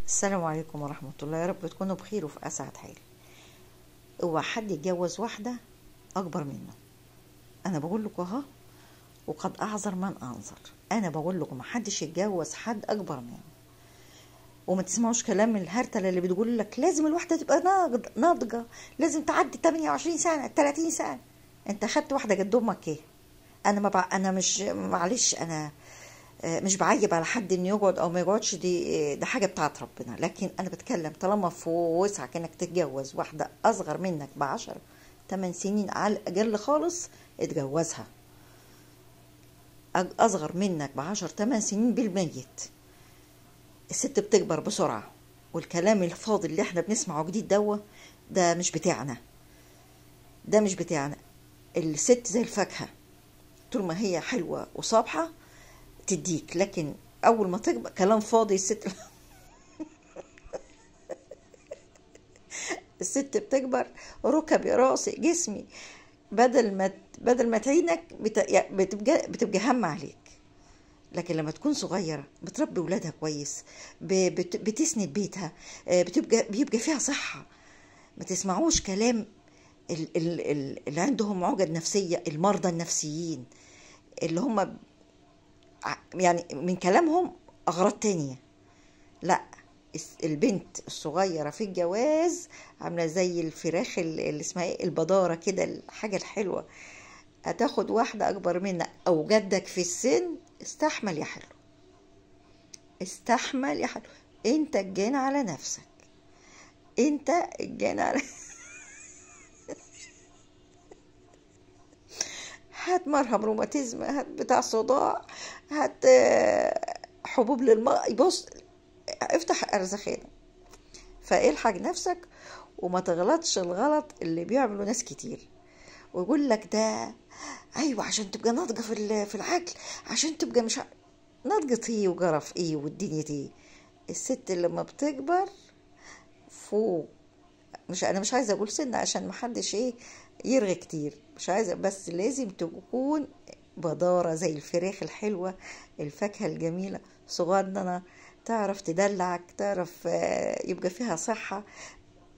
السلام عليكم ورحمة الله، يا رب تكونوا بخير وفي أسعد حال. اوعى حد يتجوز واحدة أكبر منه. أنا بقول لكم أهو، وقد أعذر من أنظر. أنا بقول لكم محدش يتجوز حد أكبر منه، وما تسمعوش كلام الهرتلة اللي بتقول لك لازم الواحدة تبقى ناضجة، لازم تعدي 28 سنة 30 سنة. أنت خدت واحدة قد أمك إيه؟ أنا مش معلش، أنا مش بعيب على حد انه يقعد او ما يقعدش، دي حاجه بتاعت ربنا، لكن انا بتكلم طالما في وسعك انك تتجوز واحده اصغر منك ب10 8 سنين على الاقل خالص، اتجوزها. اصغر منك ب10 8 سنين بالميت. الست بتكبر بسرعه، والكلام الفاضي اللي احنا بنسمعه جديد ده مش بتاعنا، ده مش بتاعنا. الست زي الفاكهه، طول ما هي حلوه وصابحه تديك، لكن اول ما تكبر كلام فاضي. الست بتكبر، ركبي راسي جسمي، بدل ما تعينك بتبقى هم عليك. لكن لما تكون صغيرة بتربي ولادها كويس، بتسند بيتها، بيبقى فيها صحة. ما تسمعوش كلام اللي عندهم عقد نفسية، المرضى النفسيين اللي هم يعني من كلامهم أغراض تانية. لا، البنت الصغيرة في الجواز عاملة زي الفراخ اللي اسمها ايه، البضارة كده، الحاجة الحلوة. هتاخد واحدة أكبر منك أو جدك في السن، استحمل يا حلو، استحمل يا حلو. انت الجان على نفسك، انت الجان على هات مرهم روماتيزم، هات بتاع صداع، هات حبوب بص، افتح ارزخانة. فالحق نفسك وما تغلطش الغلط اللي بيعملوا ناس كتير، ويقول لك ده ايوه عشان تبقى ناضجه في العقل، عشان تبقى مش ناضجه ايه وجرف ايه والدنيا دي. الست لما بتكبر فوق، انا مش عايزه اقول سن عشان محدش ايه يرغي كتير، مش عايزه، بس لازم تكون بدارة زي الفراخ الحلوة، الفاكهة الجميلة صغننة، تعرف تدلعك، تعرف يبقى فيها صحة.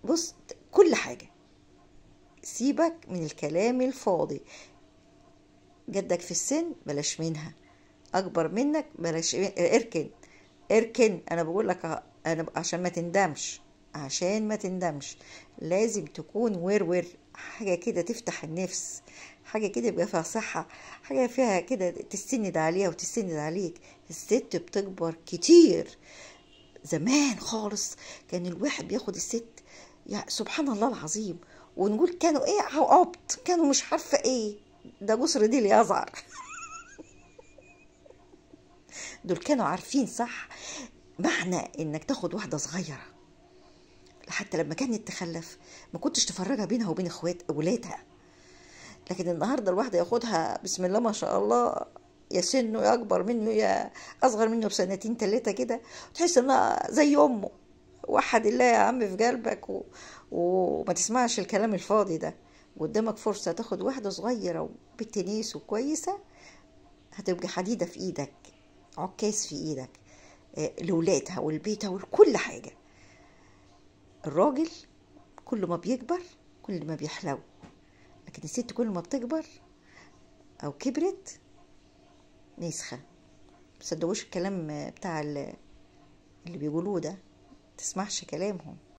بص، كل حاجة. سيبك من الكلام الفاضي. جدك في السن بلاش منها، اكبر منك بلاش، اركن. انا بقول لك انا عشان ما تندمش، عشان ما تندمش لازم تكون ورور، حاجة كده تفتح النفس، حاجة كده يبقى فيها صحة، حاجة فيها كده تستند عليها وتستند عليك. الست بتكبر كتير. زمان خالص كان الواحد بياخد الست، يعني سبحان الله العظيم، ونقول كانوا ايه عبط، كانوا مش عارفة ايه، ده جسر دي اللي يزعر. دول كانوا عارفين صح معنى انك تاخد واحدة صغيرة. حتى لما كانت تخلف ما كنتش تفرجها بينها وبين اخوات ولادها. لكن النهاردة الواحدة ياخدها بسم الله ما شاء الله، يا سنه يا اكبر منه يا اصغر منه بسنتين 3 كده، وتحس انها زي امه. وحد الله يا عم في قلبك وما تسمعش الكلام الفاضي ده. قدامك فرصة تاخد واحدة صغيرة وبنت نيس وكويسة، هتبقى حديدة في ايدك، عكاز في ايدك، لولادها ولبيتها ولكل حاجة. الراجل كل ما بيكبر كل ما بيحلو، لكن الست كل ما بتكبر او كبرت نسخة. مصدقوش الكلام بتاع اللي بيقولوه ده، تسمعش كلامهم.